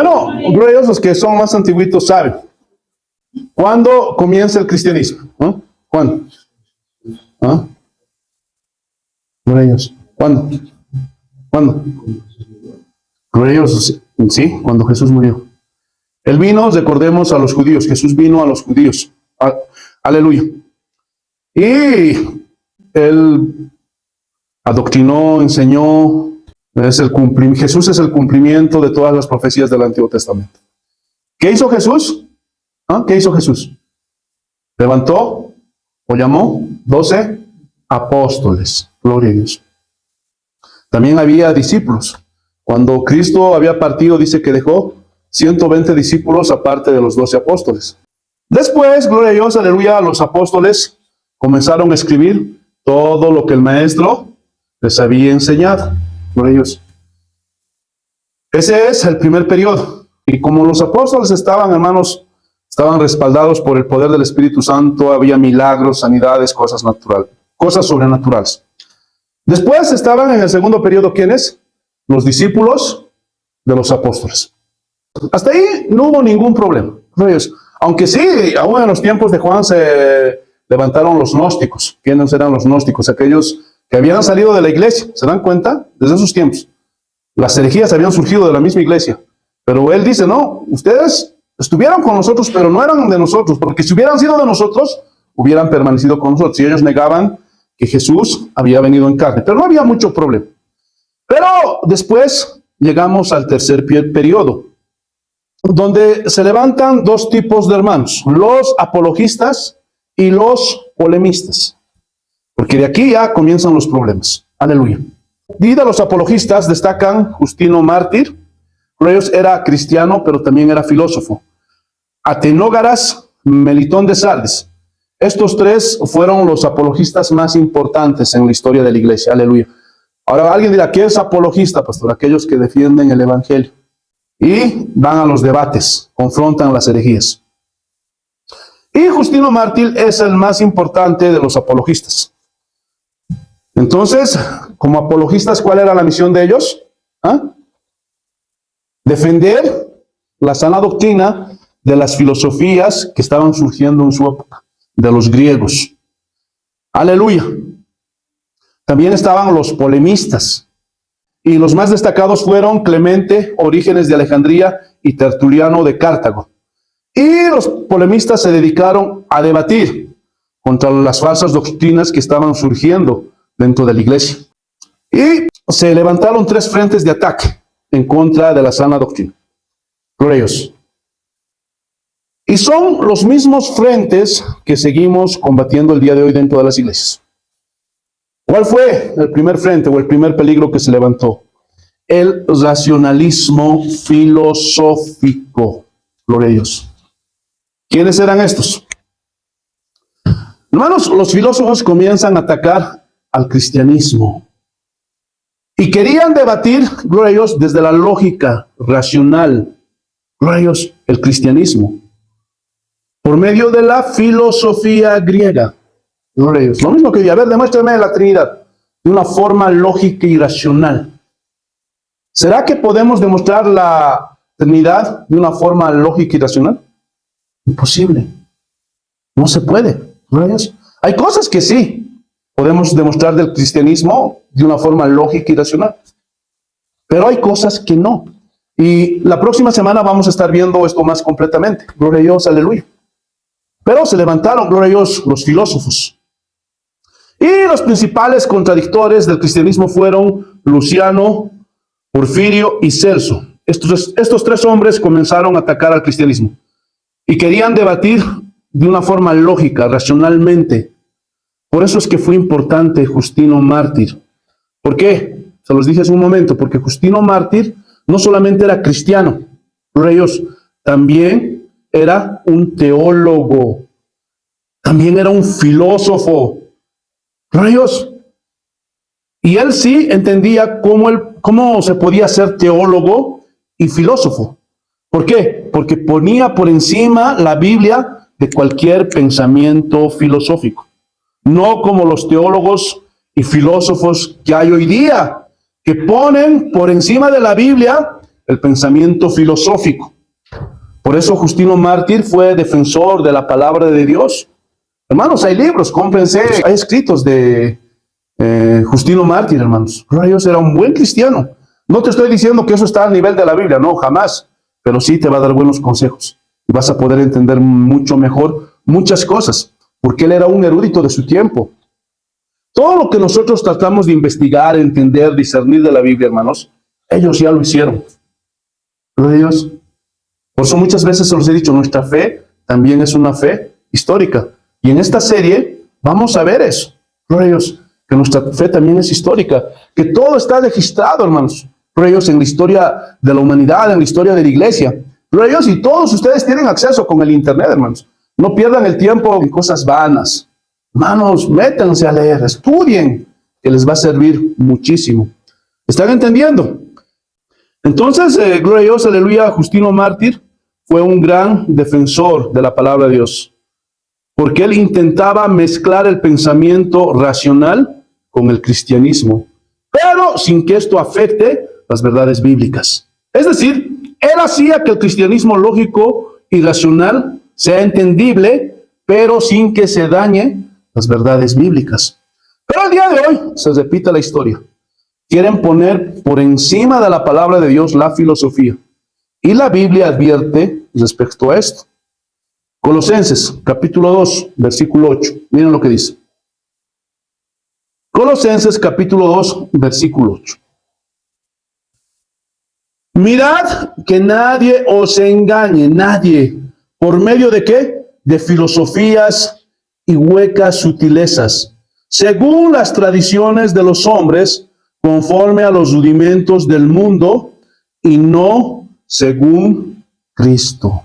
Bueno, gloria a Dios, los que son más antiguitos saben. ¿Cuándo comienza el cristianismo? ¿Ah? ¿Cuándo? ¿Ah? Gloria a Dios. ¿Cuándo? ¿Cuándo? Gloria a Dios, sí, cuando Jesús murió. Él vino, recordemos, a los judíos. Jesús vino a los judíos. Aleluya. Y él adoctrinó, enseñó. Jesús es el cumplimiento de todas las profecías del Antiguo Testamento. ¿Qué hizo Jesús? ¿Ah? ¿Qué hizo Jesús? Levantó o llamó 12 apóstoles. Gloria a Dios. También había discípulos. Cuando Cristo había partido, dice que dejó 120 discípulos aparte de los 12 apóstoles. Después, gloria a Dios, aleluya, los apóstoles comenzaron a escribir todo lo que el maestro les había enseñado. Gloria a Dios. Ese es el primer periodo. Y como los apóstoles estaban, hermanos, estaban respaldados por el poder del Espíritu Santo, había milagros, sanidades, cosas sobrenaturales. Después estaban en el segundo periodo, ¿quiénes? Los discípulos de los apóstoles. Hasta ahí no hubo ningún problema. Aunque sí, aún en los tiempos de Juan se levantaron los gnósticos. ¿Quiénes eran los gnósticos? Aquellos que habían salido de la iglesia. ¿Se dan cuenta? Desde esos tiempos. Las herejías habían surgido de la misma iglesia. Pero él dice, no, ustedes estuvieron con nosotros, pero no eran de nosotros. Porque si hubieran sido de nosotros, hubieran permanecido con nosotros. Y ellos negaban que Jesús había venido en carne. Pero no había mucho problema. Pero después llegamos al tercer periodo, donde se levantan dos tipos de hermanos, los apologistas y los polemistas. Porque de aquí ya comienzan los problemas. Aleluya. Y de los apologistas destacan Justino Mártir. Ellos era cristiano, pero también era filósofo. Atenógaras, Melitón de Sardes. Estos tres fueron los apologistas más importantes en la historia de la iglesia. Aleluya. Ahora alguien dirá, ¿qué es apologista, pastor? Aquellos que defienden el evangelio. Y van a los debates, confrontan las herejías. Y Justino Mártir es el más importante de los apologistas. Entonces, como apologistas, ¿cuál era la misión de ellos? ¿Ah? Defender la sana doctrina de las filosofías que estaban surgiendo en su época, de los griegos. Aleluya. También estaban los polemistas. Y los más destacados fueron Clemente, Orígenes de Alejandría y Tertuliano de Cartago. Y los polemistas se dedicaron a debatir contra las falsas doctrinas que estaban surgiendo dentro de la iglesia. Y se levantaron tres frentes de ataque en contra de la sana doctrina. Gloria a Dios. Y son los mismos frentes que seguimos combatiendo el día de hoy dentro de las iglesias. ¿Cuál fue el primer frente o el primer peligro que se levantó? El racionalismo filosófico. Gloria a Dios. ¿Quiénes eran estos? Hermanos, los filósofos comienzan a atacar al cristianismo. Y querían debatir, gloria a Dios, desde la lógica racional. Gloria a Dios, el cristianismo. Por medio de la filosofía griega. Gloria a Dios. Lo mismo que yo. A ver, demuéstrame la Trinidad de una forma lógica y racional. ¿Será que podemos demostrar la Trinidad de una forma lógica y racional? Imposible. No se puede. Gloria a Dios. Hay cosas que sí podemos demostrar del cristianismo de una forma lógica y racional. Pero hay cosas que no. Y la próxima semana vamos a estar viendo esto más completamente. Gloria a Dios, aleluya. Pero se levantaron, gloria a Dios, los filósofos. Y los principales contradictores del cristianismo fueron Luciano, Porfirio y Celso. Estos tres hombres comenzaron a atacar al cristianismo. Y querían debatir de una forma lógica, racionalmente. Por eso es que fue importante Justino Mártir. ¿Por qué? Se los dije hace un momento. Porque Justino Mártir no solamente era cristiano, gloria a Dios, también era un teólogo. También era un filósofo. Gloria a Dios. Y él sí entendía cómo se podía ser teólogo y filósofo. ¿Por qué? Porque ponía por encima la Biblia de cualquier pensamiento filosófico. No como los teólogos y filósofos que hay hoy día, que ponen por encima de la Biblia el pensamiento filosófico. Por eso Justino Mártir fue defensor de la palabra de Dios. Hermanos, hay libros, cómprense, hay escritos de Justino Mártir, hermanos. Dios era un buen cristiano. No te estoy diciendo que eso está al nivel de la Biblia, no, jamás. Pero sí te va a dar buenos consejos. Y vas a poder entender mucho mejor muchas cosas. Porque él era un erudito de su tiempo. Todo lo que nosotros tratamos de investigar, entender, discernir de la Biblia, hermanos, ellos ya lo hicieron. Gloria a Dios. Por eso muchas veces se los he dicho, nuestra fe también es una fe histórica. Y en esta serie vamos a ver eso. Gloria a Dios, que nuestra fe también es histórica. Que todo está registrado, hermanos. Gloria a Dios, en la historia de la humanidad, en la historia de la iglesia. Gloria a Dios, y todos ustedes tienen acceso con el internet, hermanos. No pierdan el tiempo en cosas vanas. Hermanos, métanse a leer, estudien, que les va a servir muchísimo. ¿Están entendiendo? Entonces, gloria a Dios, aleluya, Justino Mártir fue un gran defensor de la palabra de Dios, porque él intentaba mezclar el pensamiento racional con el cristianismo, pero sin que esto afecte las verdades bíblicas. Es decir, él hacía que el cristianismo lógico y racional sea entendible, pero sin que se dañe las verdades bíblicas. Pero al día de hoy se repite la historia. Quieren poner por encima de la palabra de Dios la filosofía. Y la Biblia advierte respecto a esto. Colosenses, capítulo 2, versículo 8. Miren lo que dice. Colosenses, capítulo 2, versículo 8. Mirad que nadie os engañe, nadie. ¿Por medio de qué? De filosofías y huecas sutilezas, según las tradiciones de los hombres, conforme a los rudimentos del mundo, y no según Cristo.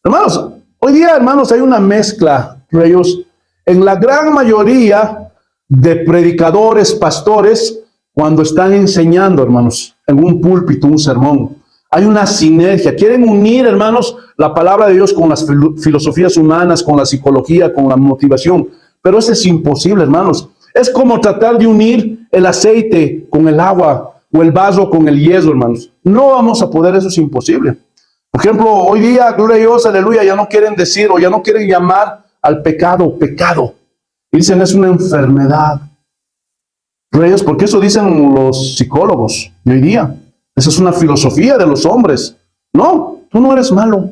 Hermanos, hoy día, hermanos, hay una mezcla, ellos, en la gran mayoría de predicadores, pastores, cuando están enseñando, hermanos, en un púlpito, un sermón. Hay una sinergia. Quieren unir, hermanos, la palabra de Dios con las filosofías humanas, con la psicología, con la motivación. Pero eso es imposible, hermanos. Es como tratar de unir el aceite con el agua o el vaso con el hielo, hermanos. No vamos a poder, eso es imposible. Por ejemplo, hoy día, gloria a Dios, aleluya, ya no quieren decir o ya no quieren llamar al pecado, pecado. Dicen, es una enfermedad. Gloria a Dios, porque eso dicen los psicólogos de hoy día. Esa es una filosofía de los hombres. No, tú no eres malo.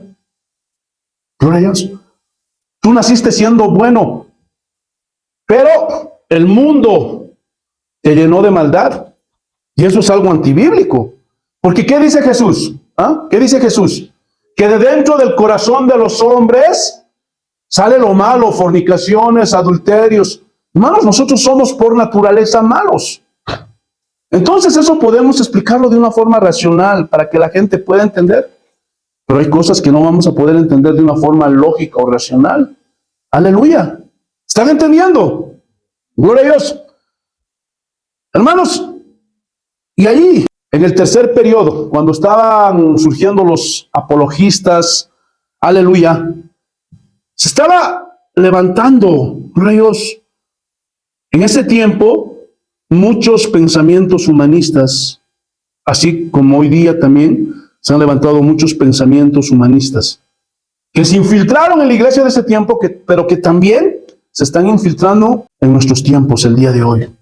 Gloria a Dios. Tú naciste siendo bueno. Pero el mundo te llenó de maldad. Y eso es algo antibíblico. Porque ¿qué dice Jesús? ¿Ah? ¿Qué dice Jesús? Que de dentro del corazón de los hombres sale lo malo, fornicaciones, adulterios. Hermanos, nosotros somos por naturaleza malos. Entonces eso podemos explicarlo de una forma racional para que la gente pueda entender. Pero hay cosas que no vamos a poder entender de una forma lógica o racional. Aleluya. ¿Están entendiendo? Gloria a Dios. Hermanos, y ahí, en el tercer periodo, cuando estaban surgiendo los apologistas, aleluya, se estaba levantando, gloria a Dios, en ese tiempo, muchos pensamientos humanistas, así como hoy día también se han levantado muchos pensamientos humanistas, que se infiltraron en la iglesia de ese tiempo, pero que también se están infiltrando en nuestros tiempos, el día de hoy.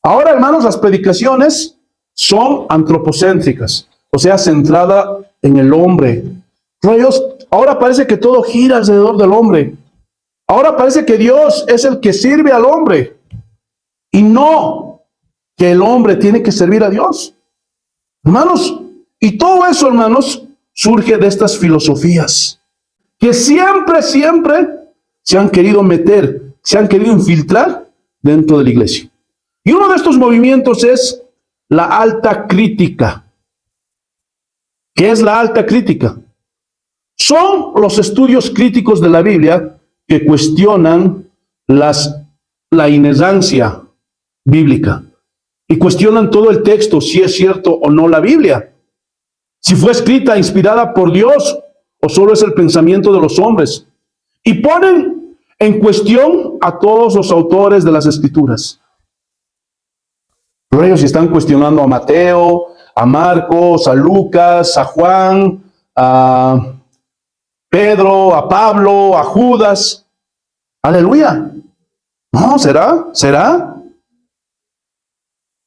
Ahora, hermanos, las predicaciones son antropocéntricas, o sea, centrada en el hombre. Dios, ahora parece que todo gira alrededor del hombre. Ahora parece que Dios es el que sirve al hombre y no que el hombre tiene que servir a Dios. Hermanos, y todo eso, hermanos, surge de estas filosofías que siempre se han querido meter, se han querido infiltrar dentro de la iglesia. Y uno de estos movimientos es la alta crítica. ¿Qué es la alta crítica? Son los estudios críticos de la Biblia que cuestionan la inerrancia bíblica y cuestionan todo el texto, si es cierto o no la Biblia, si fue escrita inspirada por Dios o solo es el pensamiento de los hombres, y ponen en cuestión a todos los autores de las Escrituras. Pero ellos están cuestionando a Mateo, a Marcos, a Lucas, a Juan, a Pedro, a Pablo, a Judas. Aleluya. No, ¿será?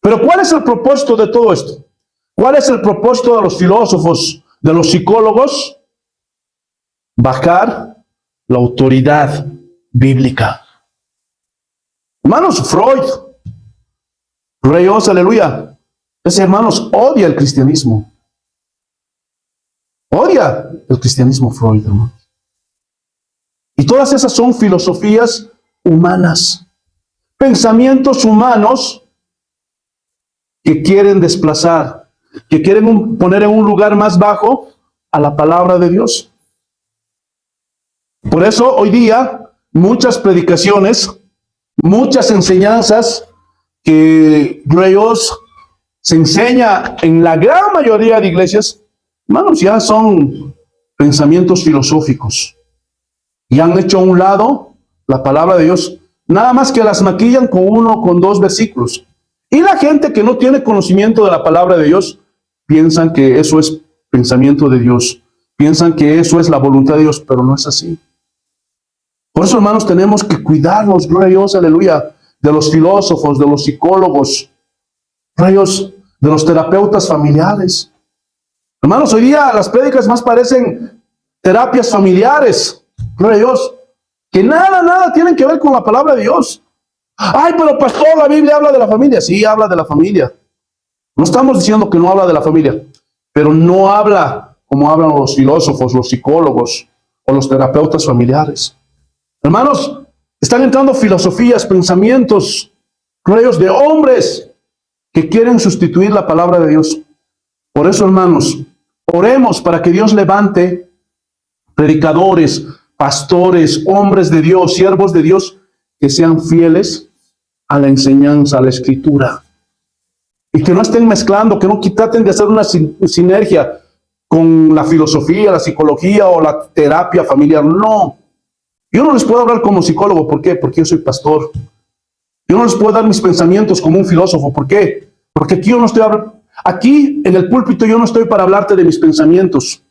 Pero ¿cuál es el propósito de todo esto? ¿Cuál es el propósito de los filósofos, de los psicólogos? Bajar la autoridad bíblica. Hermanos, Freud, Dios, aleluya, ese hermanos odia el cristianismo. Odia el cristianismo Freud, hermanos. Y todas esas son filosofías humanas, pensamientos humanos que quieren desplazar, que quieren poner en un lugar más bajo a la palabra de Dios. Por eso hoy día muchas predicaciones, muchas enseñanzas que Dios se enseña en la gran mayoría de iglesias, hermanos, ya son pensamientos filosóficos. Y han hecho a un lado la palabra de Dios, nada más que las maquillan con 1 o con 2 versículos. Y la gente que no tiene conocimiento de la palabra de Dios, piensan que eso es pensamiento de Dios. Piensan que eso es la voluntad de Dios, pero no es así. Por eso, hermanos, tenemos que cuidarnos, gloria a Dios, aleluya, de los filósofos, de los psicólogos, gloria a Dios, de los terapeutas familiares. Hermanos, hoy día las prédicas más parecen terapias familiares, gloria a Dios, que nada tienen que ver con la palabra de Dios. Ay, pero pastor, la Biblia habla de la familia. Sí, habla de la familia. No estamos diciendo que no habla de la familia, pero no habla como hablan los filósofos, los psicólogos o los terapeutas familiares. Hermanos, están entrando filosofías, pensamientos, creyos de hombres que quieren sustituir la palabra de Dios. Por eso, hermanos, oremos para que Dios levante predicadores, pastores, hombres de Dios, siervos de Dios, que sean fieles a la enseñanza, a la escritura. Y que no estén mezclando, que no traten de hacer una sinergia con la filosofía, la psicología o la terapia familiar. No. Yo no les puedo hablar como psicólogo. ¿Por qué? Porque yo soy pastor. Yo no les puedo dar mis pensamientos como un filósofo. ¿Por qué? Porque aquí yo no estoy hablando. Aquí en el púlpito yo no estoy para hablarte de mis pensamientos.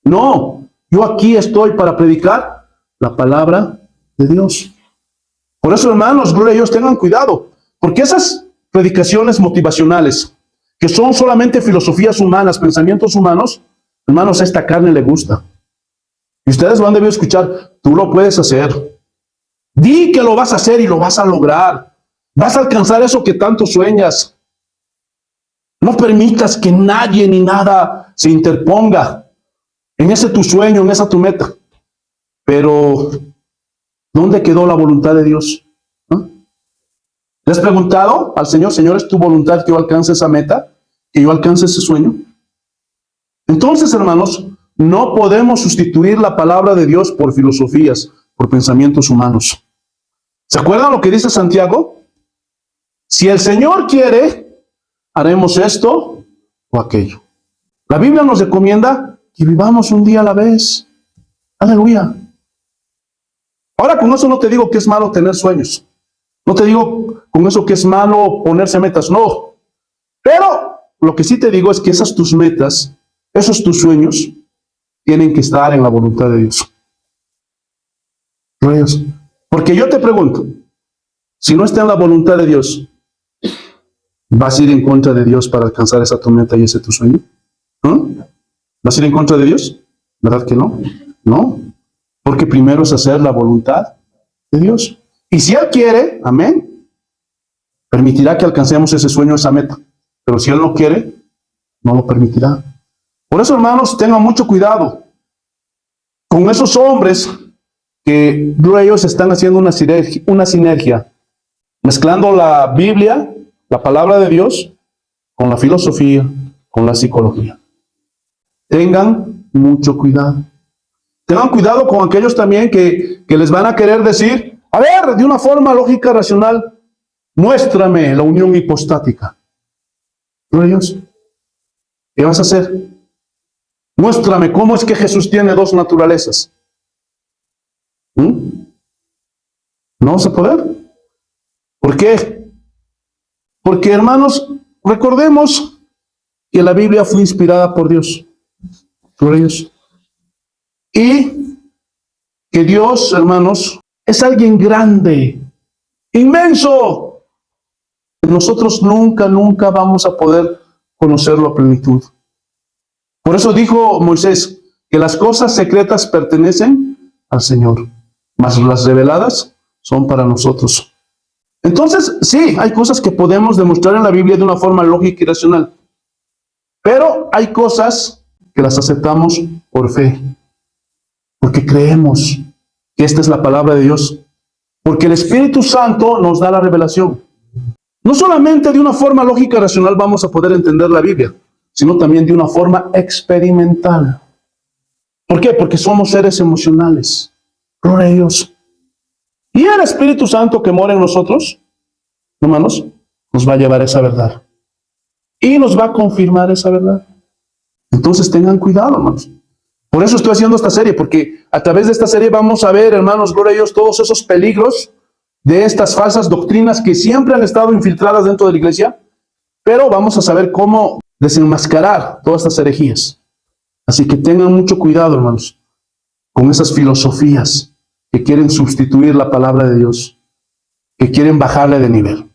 No. Yo aquí estoy para predicar la palabra de Dios. Por eso, hermanos, gloria a Dios, tengan cuidado. Porque esas predicaciones motivacionales, que son solamente filosofías humanas, pensamientos humanos, hermanos, a esta carne le gusta. Y ustedes lo han debido escuchar. Tú lo puedes hacer. Di que lo vas a hacer y lo vas a lograr. Vas a alcanzar eso que tanto sueñas. No permitas que nadie ni nada se interponga en ese tu sueño, en esa tu meta. Pero, ¿dónde quedó la voluntad de Dios? ¿Ah? ¿Le has preguntado al Señor, Señor, es tu voluntad que yo alcance esa meta? ¿Que yo alcance ese sueño? Entonces, hermanos, no podemos sustituir la palabra de Dios por filosofías, por pensamientos humanos. ¿Se acuerdan lo que dice Santiago? Si el Señor quiere, haremos esto o aquello. La Biblia nos recomienda que vivamos un día a la vez. Aleluya. Ahora, con eso no te digo que es malo tener sueños. No te digo con eso que es malo ponerse metas. No. Pero lo que sí te digo es que esas tus metas, esos tus sueños, tienen que estar en la voluntad de Dios. Porque yo te pregunto, si no está en la voluntad de Dios, ¿vas a ir en contra de Dios para alcanzar esa tu meta y ese tu sueño? ¿Ah? ¿Vas a ir en contra de Dios? ¿Verdad que no? No. Porque primero es hacer la voluntad de Dios. Y si Él quiere, amén, permitirá que alcancemos ese sueño, esa meta. Pero si Él no quiere, no lo permitirá. Por eso, hermanos, tengan mucho cuidado con esos hombres que ellos están haciendo una sinergia, mezclando la Biblia, la palabra de Dios, con la filosofía, con la psicología. Tengan mucho cuidado. Tengan cuidado con aquellos también que les van a querer decir, a ver, de una forma lógica, racional, muéstrame la unión hipostática. ¿No ellos? ¿Qué vas a hacer? Muéstrame cómo es que Jesús tiene 2 naturalezas. No vas a poder. ¿Por qué? Porque, hermanos, recordemos que la Biblia fue inspirada por Dios. Por ellos. Y que Dios, hermanos, es alguien grande, inmenso. Nosotros nunca vamos a poder conocerlo a plenitud. Por eso dijo Moisés que las cosas secretas pertenecen al Señor, mas las reveladas son para nosotros. Entonces, sí, hay cosas que podemos demostrar en la Biblia de una forma lógica y racional, pero hay cosas que las aceptamos por fe, porque creemos que esta es la palabra de Dios, porque el Espíritu Santo nos da la revelación. No solamente de una forma lógica y racional vamos a poder entender la Biblia, sino también de una forma experimental. ¿Por qué? Porque somos seres emocionales. Gloria a Dios. Y el Espíritu Santo que mora en nosotros, hermanos, nos va a llevar esa verdad. Y nos va a confirmar esa verdad. Entonces tengan cuidado, hermanos. Por eso estoy haciendo esta serie, porque a través de esta serie vamos a ver, hermanos, gloria a Dios, todos esos peligros de estas falsas doctrinas que siempre han estado infiltradas dentro de la iglesia, pero vamos a saber cómo desenmascarar todas estas herejías. Así que tengan mucho cuidado, hermanos, con esas filosofías que quieren sustituir la palabra de Dios, que quieren bajarle de nivel.